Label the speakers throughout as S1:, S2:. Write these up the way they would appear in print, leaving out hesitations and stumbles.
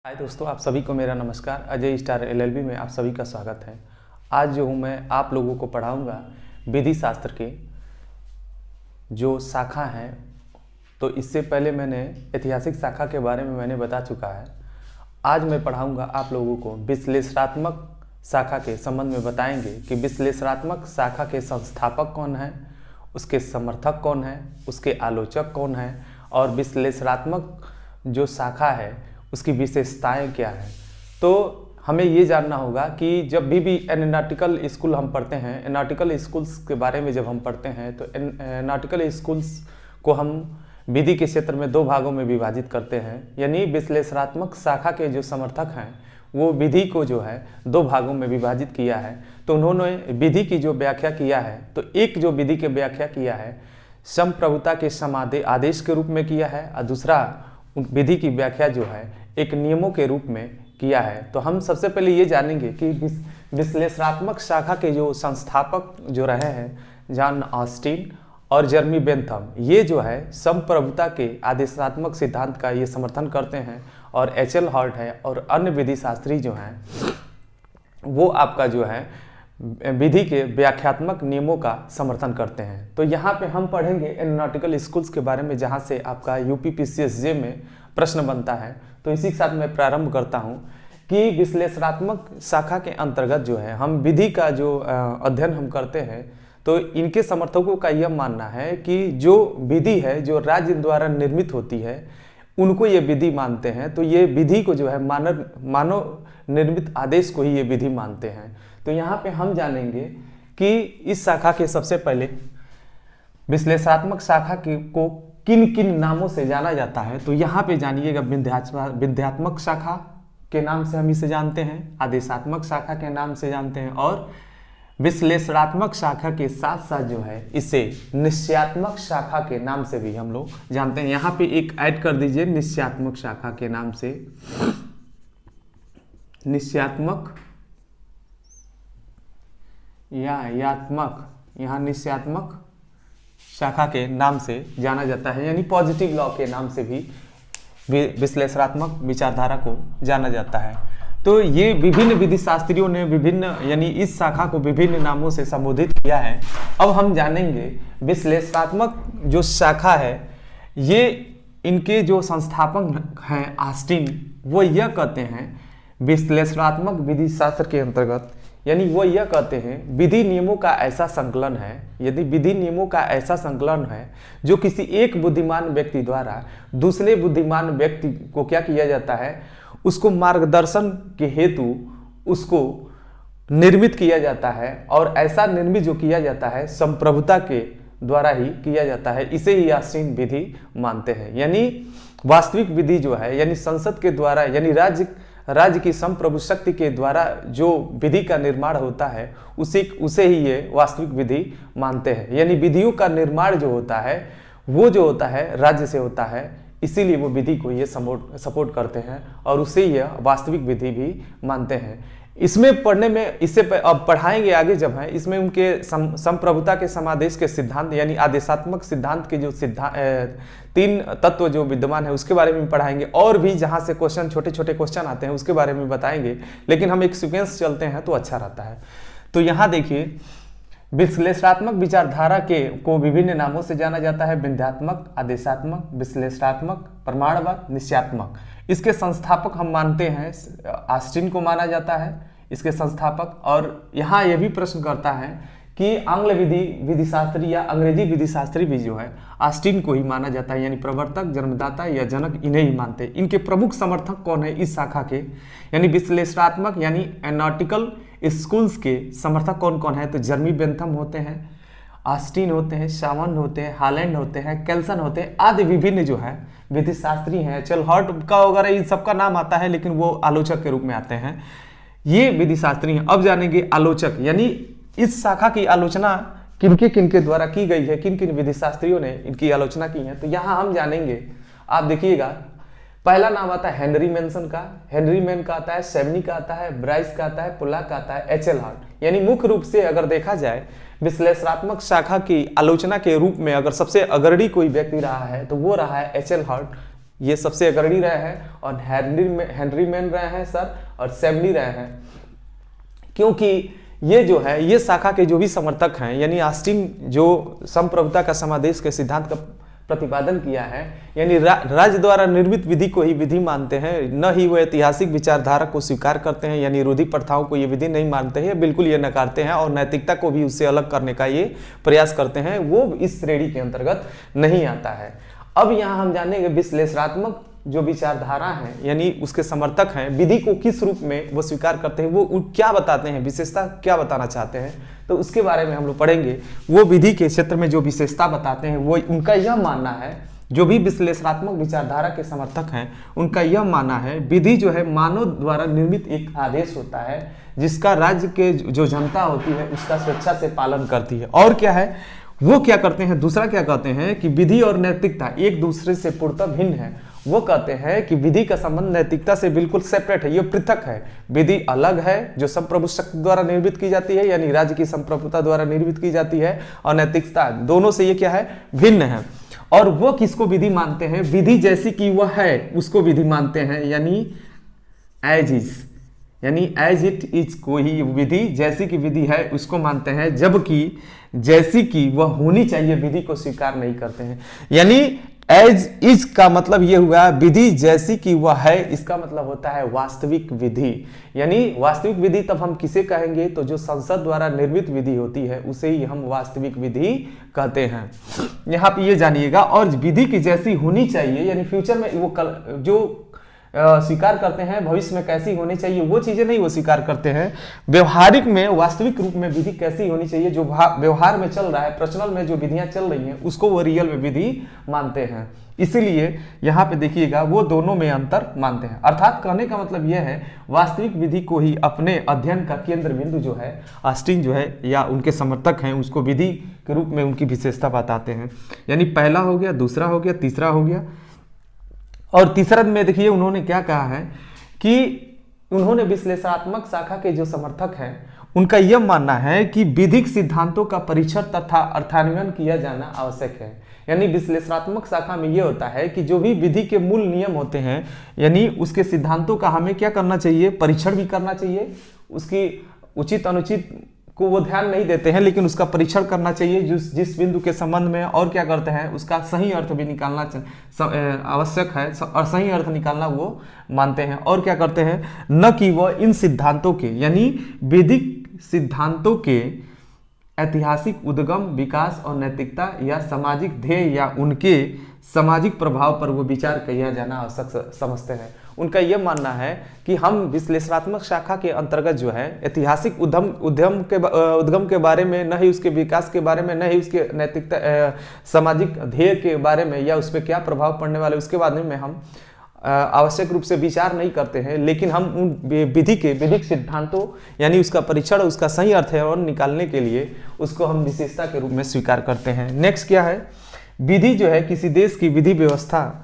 S1: हाय दोस्तों, आप सभी को मेरा नमस्कार। अजय स्टार एलएलबी में आप सभी का स्वागत है। आज जो हूँ मैं आप लोगों को पढ़ाऊँगा विधि शास्त्र के जो शाखा हैं। तो इससे पहले मैंने ऐतिहासिक शाखा के बारे में मैंने बता चुका है। आज मैं पढ़ाऊँगा आप लोगों को विश्लेषणात्मक शाखा के संबंध में। बताएंगे कि विश्लेषणात्मक शाखा के संस्थापक कौन हैं, उसके समर्थक कौन हैं, उसके आलोचक कौन हैं और विश्लेषणात्मक जो शाखा है उसकी विशेषताएं क्या हैं। तो हमें ये जानना होगा कि जब भी एनालिटिकल स्कूल हम पढ़ते हैं, एनालिटिकल स्कूल्स के बारे में जब हम पढ़ते हैं तो एनालिटिकल स्कूल्स को हम विधि के क्षेत्र में दो भागों में विभाजित करते हैं। यानी विश्लेषणात्मक शाखा के जो समर्थक हैं वो विधि को जो है दो भागों में विभाजित किया है। तो उन्होंने विधि की जो व्याख्या किया है, तो एक जो विधि की व्याख्या किया है संप्रभुता के समाधि आदेश के रूप में किया है और दूसरा विधि की व्याख्या जो है एक नियमों के रूप में किया है। तो हम सबसे पहले ये जानेंगे कि विश्लेषणात्मक शाखा के जो संस्थापक जो रहे हैं जॉन ऑस्टिन और जर्मी बेंथम, ये जो है संप्रभुता के आदेशात्मक सिद्धांत का ये समर्थन करते हैं। और एच.एल. हॉर्ट है और अन्य विधि शास्त्री जो हैं वो आपका जो है विधि के व्याख्यात्मक नियमों का समर्थन करते हैं। तो यहाँ पे हम पढ़ेंगे एनालिटिकल स्कूल्स के बारे में, जहाँ से आपका यूपीपीसीएसजे में प्रश्न बनता है। तो इसी के साथ मैं प्रारंभ करता हूँ कि विश्लेषणात्मक शाखा के अंतर्गत जो है हम विधि का जो अध्ययन हम करते हैं, तो इनके समर्थकों का यह मानना है कि जो विधि है जो राज्य द्वारा निर्मित होती है उनको ये विधि मानते हैं। तो ये विधि को जो है मानव निर्मित आदेश को ही ये विधि मानते हैं। तो यहाँ पे हम जानेंगे कि इस शाखा के सबसे पहले विश्लेषणात्मक शाखा को किन किन नामों से जाना जाता है। तो यहाँ पे जानिएगा विध्यात्मक शाखा के नाम से हम इसे जानते हैं, आदेशात्मक शाखा के नाम से जानते हैं और विश्लेषणात्मक शाखा के साथ साथ जो है इसे निश्चयात्मक शाखा के नाम से भी हम लोग जानते हैं। यहाँ पे एक ऐड कर दीजिए निश्चयात्मक शाखा के नाम से, निश्चयात्मक या यात्मक, यहाँ निश्चयात्मक शाखा के नाम से जाना जाता है। यानी पॉजिटिव लॉ के नाम से भी विश्लेषणात्मक विचारधारा को जाना जाता है। तो ये विभिन्न विधि शास्त्रियों ने विभिन्न यानी इस शाखा को विभिन्न नामों से संबोधित किया है। अब हम जानेंगे विश्लेषणात्मक जो शाखा है ये इनके जो संस्थापक हैं ऑस्टिन, वो यह कहते हैं विश्लेषणात्मक विधि शास्त्र के अंतर्गत, यानी वो यह कहते हैं विधि नियमों का ऐसा संकलन है, यदि विधि नियमों का ऐसा संकलन है जो किसी एक बुद्धिमान व्यक्ति द्वारा दूसरे बुद्धिमान व्यक्ति को क्या किया जाता है, उसको मार्गदर्शन के हेतु उसको निर्मित किया जाता है। और ऐसा निर्मित जो किया जाता है संप्रभुता के द्वारा ही किया जाता है, इसे ही ऑस्टिन विधि मानते हैं। यानी वास्तविक विधि जो है यानी संसद के द्वारा यानी राज्य की संप्रभु शक्ति के द्वारा जो विधि का निर्माण होता है उसे ही ये वास्तविक विधि मानते हैं। यानी विधियों का निर्माण जो होता है वो जो होता है राज्य से होता है, इसीलिए वो विधि को ये सपोर्ट करते हैं और उसे ये वास्तविक विधि भी मानते हैं। इसमें पढ़ने में इससे अब पढ़ाएंगे आगे जब है इसमें उनके संप्रभुता के समादेश के सिद्धांत यानी आदेशात्मक सिद्धांत के जो तीन तत्व जो विद्यमान है उसके बारे में पढ़ाएंगे। और भी जहाँ से क्वेश्चन छोटे छोटे क्वेश्चन आते हैं उसके बारे में बताएंगे, लेकिन हम एक सीक्वेंस चलते हैं तो अच्छा रहता है। तो यहाँ देखिए विश्लेषणात्मक विचारधारा को विभिन्न नामों से जाना जाता है, विध्यात्मक, आदेशात्मक, विश्लेषणात्मक, प्रमाणवाद, निश्चयात्मक। इसके संस्थापक हम मानते हैं ऑस्टिन को माना जाता है इसके संस्थापक। और यहाँ यह भी प्रश्न करता है कि आंग्ल विधि शास्त्री या अंग्रेजी विधि शास्त्री भी जो है ऑस्टिन को ही माना जाता है, यानी प्रवर्तक, जन्मदाता या जनक इन्हें ही मानते हैं। इनके प्रमुख समर्थक कौन है इस शाखा के, यानी विश्लेषणात्मक यानी एनालिटिकल स्कूल्स के समर्थक कौन कौन है। तो जर्मी बेंथम होते हैं, ऑस्टिन होते हैं, शामन होते हैं, हालैंड होते हैं, केल्सन होते हैं आदि विभिन्न जो है विधि शास्त्री हैं। एच.एल. हॉर्ट का वगैरह इन सबका नाम आता है लेकिन वो आलोचक के रूप में आते हैं, ये विधि शास्त्री हैं। अब जानेंगे आलोचक, यानी इस शाखा की आलोचना किनके द्वारा की गई है, किन किन विधि शास्त्रियों ने इनकी आलोचना की है। तो यहाँ हम जानेंगे, आप देखिएगा पहला नाम आता है हेनरी मेंशन का, हेनरी मैन का आता है, सेवनी का आता है, ब्राइस का आता है, पुला का आता है, एच.एल. हॉर्ट। यानी मुख्य रूप से अगर देखा जाए विश्लेषणात्मक शाखा की आलोचना के रूप में अगर सबसे अग्रणी कोई व्यक्ति रहा है तो वो रहा है एच.एल. हॉर्ट। ये सबसे अग्रणी रहे हैं, और हेनरी मैन रहे हैं सर, और सेमली रहे हैं। क्योंकि ये जो है ये शाखा के जो भी समर्थक हैं, यानी ऑस्टिन जो संप्रभुता का समादेश के सिद्धांत का प्रतिपादन किया है, यानी राज्य द्वारा निर्मित विधि को ही विधि मानते हैं, न ही वो ऐतिहासिक विचारधारा को स्वीकार करते हैं, यानी रूढ़ि प्रथाओं को ये विधि नहीं मानते हैं, बिल्कुल ये नकारते हैं, और नैतिकता को भी उससे अलग करने का ये प्रयास करते हैं, वो इस श्रेणी के अंतर्गत नहीं आता है। अब यहाँ हम जानेंगे विश्लेषणात्मक जो विचारधारा है, यानी उसके समर्थक हैं, विधि को किस रूप में वो स्वीकार करते हैं, वो क्या बताते हैं, विशेषता क्या बताना चाहते हैं, तो उसके बारे में हम लोग पढ़ेंगे। वो विधि के क्षेत्र में जो विशेषता बताते हैं, वो उनका यह मानना है, जो भी विश्लेषणात्मक विचारधारा के समर्थक हैं उनका यह मानना है, विधि जो है मानव द्वारा निर्मित एक आदेश होता है, जिसका राज्य के जो जनता होती है उसका स्वेच्छा से पालन करती है। और क्या है, वो क्या करते हैं, दूसरा क्या कहते हैं कि विधि और नैतिकता एक दूसरे से पूर्णतः भिन्न है। वो कहते हैं कि विधि का संबंध नैतिकता से बिल्कुल सेपरेट है, ये पृथक है। विधि अलग है जो संप्रभु शक्ति द्वारा निर्मित की जाती है, यानी राज्य की संप्रभुता द्वारा निर्मित की जाती है, और नैतिकता दोनों से ये क्या है, भिन्न है। और वो किसको विधि मानते हैं, विधि जैसी कि वह है उसको विधि मानते हैं, यानी एज इज, यानी एज इट इज को ही विधि, जैसी की विधि है उसको मानते हैं, जबकि जैसी कि वह होनी चाहिए विधि को स्वीकार नहीं करते हैं। यानी एज इज का मतलब यह हुआ विधि जैसी कि वह है, इसका मतलब होता है वास्तविक विधि। यानी वास्तविक विधि तब हम किसे कहेंगे, तो जो संसद द्वारा निर्मित विधि होती है उसे ही हम वास्तविक विधि कहते हैं। यहाँ पे ये जानिएगा, और विधि की जैसी होनी चाहिए, यानी फ्यूचर में वो जो स्वीकार करते हैं भविष्य में कैसी होनी चाहिए, वो चीजें नहीं वो स्वीकार करते हैं। व्यवहारिक में वास्तविक रूप में विधि कैसी होनी चाहिए, जो व्यवहार में चल रहा है, प्रचलन में जो विधियां चल रही हैं उसको वो रियल में विधि मानते हैं। इसीलिए यहाँ पे देखिएगा वो दोनों में अंतर मानते हैं। अर्थात कहने का मतलब यह है, वास्तविक विधि को ही अपने अध्ययन का केंद्र बिंदु जो है ऑस्टिन जो है या उनके समर्थक हैं उसको विधि के रूप में उनकी विशेषता बताते हैं। यानी पहला हो गया, दूसरा हो गया, तीसरा हो गया। और तीसरा में देखिए उन्होंने क्या कहा है कि उन्होंने विश्लेषणात्मक शाखा के जो समर्थक हैं उनका यह मानना है कि विधिक सिद्धांतों का परीक्षण तथा अर्थान्वयन किया जाना आवश्यक है। यानी विश्लेषणात्मक शाखा में यह होता है कि जो भी विधि के मूल नियम होते हैं, यानी उसके सिद्धांतों का हमें क्या करना चाहिए, परीक्षण भी करना चाहिए। उसकी उचित अनुचित को वो ध्यान नहीं देते हैं, लेकिन उसका परीक्षण करना चाहिए जिस बिंदु के संबंध में, और क्या करते हैं उसका सही अर्थ भी निकालना आवश्यक है, और सही अर्थ निकालना वो मानते हैं। और क्या करते हैं, न कि वह इन सिद्धांतों के, यानी वैदिक सिद्धांतों के ऐतिहासिक उद्गम, विकास और नैतिकता या सामाजिक ध्येय या उनके सामाजिक प्रभाव पर वो विचार किया जाना आवश्यक समझते हैं। उनका यह मानना है कि हम विश्लेषणात्मक शाखा के अंतर्गत जो है ऐतिहासिक उद्गम के बारे में, न ही उसके विकास के बारे में, न ही उसके नैतिकता सामाजिक ध्येय के बारे में या उस पर क्या प्रभाव पड़ने वाले उसके बारे में हम आवश्यक रूप से विचार नहीं करते हैं, लेकिन हम उन विधिक सिद्धांतों यानी उसका परीक्षण, उसका सही अर्थ है और निकालने के लिए उसको हम विशेषता के रूप में स्वीकार करते हैं। नेक्स्ट क्या है, विधि जो है किसी देश की विधि व्यवस्था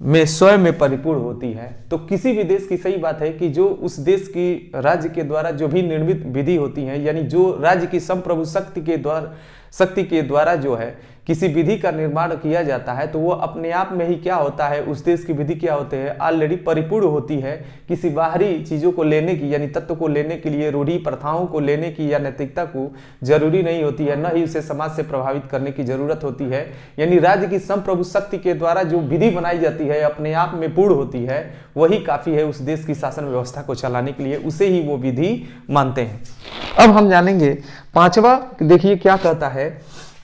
S1: में स्वयं में परिपूर्ण होती है। तो किसी भी देश की सही बात है कि जो उस देश की राज्य के द्वारा जो भी निर्मित विधि होती है, यानी जो राज्य की संप्रभु शक्ति के द्वारा जो है किसी विधि का निर्माण किया जाता है, तो वो अपने आप में ही क्या होता है, उस देश की विधि क्या होते हैं, ऑलरेडी परिपूर्ण होती है। किसी बाहरी चीज़ों को लेने की, यानी तत्व को लेने के लिए, रूढ़ि प्रथाओं को लेने की या नैतिकता को जरूरी नहीं होती है, न ही उसे समाज से प्रभावित करने की जरूरत होती है। यानी राज्य की संप्रभु शक्ति के द्वारा जो विधि बनाई जाती है अपने आप में पूर्ण होती है, वही काफ़ी है उस देश की शासन व्यवस्था को चलाने के लिए, उसे ही वो विधि मानते हैं। अब हम जानेंगे पांचवा, देखिए क्या कहता है,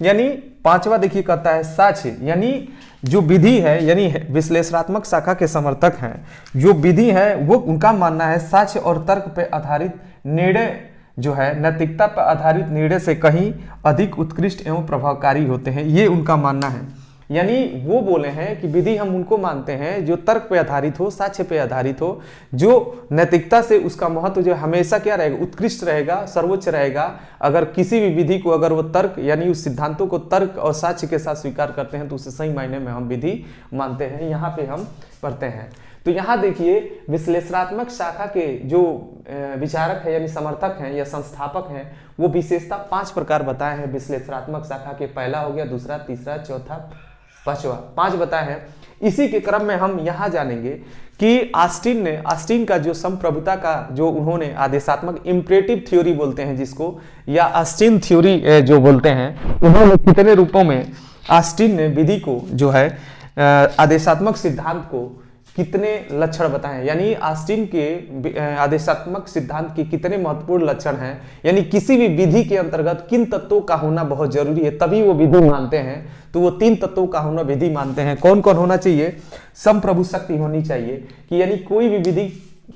S1: यानी पांचवा देखिए कहता है साक्ष्य, यानी जो विधि है, यानी विश्लेषणात्मक शाखा के समर्थक हैं, जो विधि है वो उनका मानना है साक्ष्य और तर्क पर आधारित निर्णय जो है नैतिकता पर आधारित निर्णय से कहीं अधिक उत्कृष्ट एवं प्रभावकारी होते हैं, ये उनका मानना है। यानी वो बोले हैं कि विधि हम उनको मानते हैं जो तर्क पे आधारित हो, साक्ष्य पे आधारित हो, जो नैतिकता से उसका महत्व जो हमेशा क्या रहेगा, उत्कृष्ट रहेगा, सर्वोच्च रहेगा। अगर किसी भी विधि को अगर वो तर्क यानी उस सिद्धांतों को तर्क और साक्ष्य के साथ स्वीकार करते हैं तो उसे सही मायने में हम विधि मानते हैं। यहाँ पे हम पढ़ते हैं, तो यहाँ देखिए विश्लेषणात्मक शाखा के जो विचारक है यानी समर्थक हैं या संस्थापक हैं, वो विशेषता 5 प्रकार बताए हैं विश्लेषणात्मक शाखा के। पहला हो गया, दूसरा, तीसरा, चौथा, पांचवा, 5 बताए हैं। इसी के क्रम में हम यहाँ जानेंगे कि ऑस्टिन का जो संप्रभुता का जो उन्होंने आदेशात्मक इम्परेटिव थ्योरी बोलते हैं जिसको, या ऑस्टिन थ्योरी जो बोलते हैं, उन्होंने कितने रूपों में ऑस्टिन ने विधि को जो है आदेशात्मक सिद्धांत को कितने लक्षण बताएं, यानी ऑस्टिन के आदेशात्मक सिद्धांत के कितने महत्वपूर्ण लक्षण हैं, यानी किसी भी विधि के अंतर्गत किन तत्वों का होना बहुत जरूरी है तभी वो विधि मानते हैं। तो वो 3 तत्वों का होना विधि मानते हैं। कौन कौन होना चाहिए? संप्रभु शक्ति होनी चाहिए, कि यानी कोई भी विधि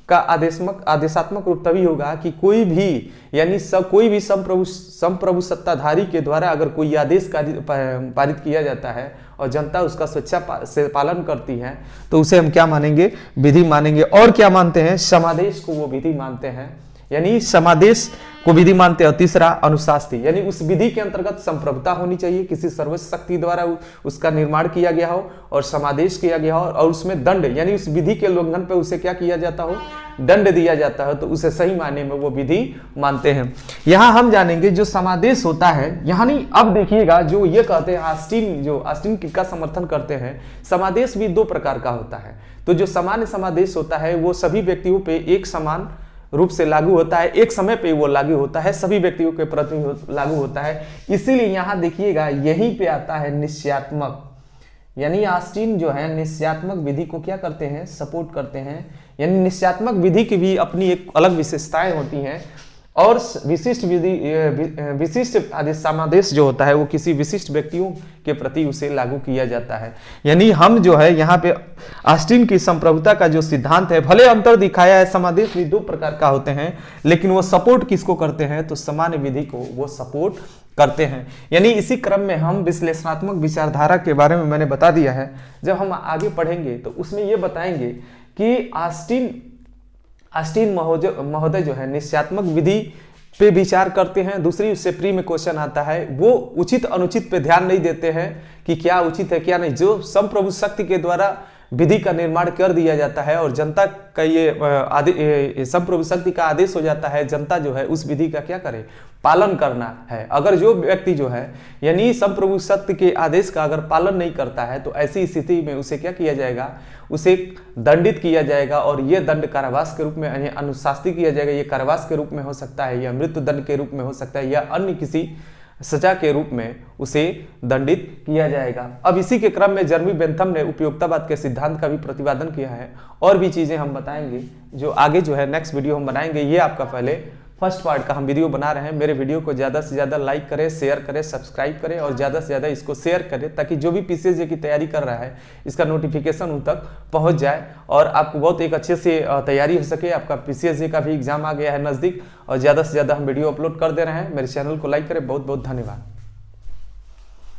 S1: का आदेशात्मक रूप तभी होगा कि कोई भी यानी कोई भी संप्रभु सत्ताधारी के द्वारा अगर कोई आदेश पारित किया जाता है और जनता उसका स्वेच्छा से पालन करती है तो उसे हम क्या मानेंगे? विधि मानेंगे। और क्या मानते हैं? समादेश को वो विधि मानते हैं, यानी समादेश को विधि मानते हैं। और तीसरा अनुशास्ति, यानी उस विधि के अंतर्गत संप्रभुता होनी चाहिए, किसी सर्वोच्च शक्ति द्वारा उसका निर्माण किया गया हो और समादेश किया गया हो, और उसमें दंड यानी उस विधि के उल्लंघन पे उसे क्या किया जाता हो? दंड दिया जाता है, तो उसे सही मायने में वो विधि मानते हैं। यहाँ हम जानेंगे जो समादेश होता है, यहाँ नहीं, अब देखिएगा जो ये कहते हैं ऑस्टिन का समर्थन करते हैं, समादेश भी 2 प्रकार का होता है। तो जो सामान्य समादेश होता है वो सभी व्यक्तियों पे एक समान रूप से लागू होता है, एक समय पे वो लागू होता है, सभी व्यक्तियों के प्रति लागू होता है। इसीलिए यहाँ देखिएगा यहीं पे आता है निश्चयात्मक, यानी ऑस्टिन जो है निश्चयात्मक विधि को क्या करते हैं? सपोर्ट करते हैं। यानी निश्चयात्मक विधि की भी अपनी एक अलग विशेषताएं होती हैं, और विशिष्ट समादेश जो होता है वो किसी विशिष्ट व्यक्तियों के प्रति उसे लागू किया जाता है। यानी हम जो है यहाँ पे ऑस्टिन की संप्रभुता का जो सिद्धांत है, भले अंतर दिखाया है, समादेश भी 2 प्रकार का होते हैं, लेकिन वो सपोर्ट किसको करते हैं? तो सामान्य विधि को वो सपोर्ट करते हैं। यानी इसी क्रम में हम विश्लेषणात्मक विचारधारा के बारे में मैंने बता दिया है। जब हम आगे पढ़ेंगे तो उसमें ये बताएंगे कि ऑस्टिन महोदय जो है निश्चयात्मक विधि पे विचार करते हैं। दूसरी, उससे प्री में क्वेश्चन आता है, वो उचित अनुचित पे ध्यान नहीं देते हैं कि क्या उचित है क्या नहीं। जो संप्रभु शक्ति के द्वारा विधि का निर्माण कर दिया जाता है और जनता का ये संप्रभु शक्ति का आदेश हो जाता है, जनता जो है उस विधि का क्या करे? पालन करना है। अगर जो व्यक्ति जो है यानी संप्रभु शक्ति के आदेश का अगर पालन नहीं करता है तो ऐसी स्थिति में उसे क्या किया जाएगा? उसे दंडित किया जाएगा, और ये दंड कारावास के रूप में, यानी अनुशास्ति किया जाएगा। ये कारावास के रूप में हो सकता है, या मृत्यु दंड के रूप में हो सकता है, या अन्य किसी सजा के रूप में उसे दंडित किया जाएगा। अब इसी के क्रम में जर्मी बेंथम ने उपयोगितावाद के सिद्धांत का भी प्रतिपादन किया है। और भी चीजें हम बताएंगे जो आगे जो है नेक्स्ट वीडियो हम बनाएंगे। ये आपका पहले फर्स्ट पार्ट का हम वीडियो बना रहे हैं। मेरे वीडियो को ज़्यादा से ज़्यादा लाइक करें, शेयर करें, सब्सक्राइब करें और ज़्यादा से ज़्यादा इसको शेयर करें, ताकि जो भी पीसीएस की तैयारी कर रहा है इसका नोटिफिकेशन उन तक पहुंच जाए और आपको बहुत एक अच्छे से तैयारी हो सके। आपका पीसीएस का भी एग्जाम आ गया है नज़दीक, और ज़्यादा से ज़्यादा हम वीडियो अपलोड कर दे रहे हैं। मेरे चैनल को लाइक करें। बहुत बहुत धन्यवाद।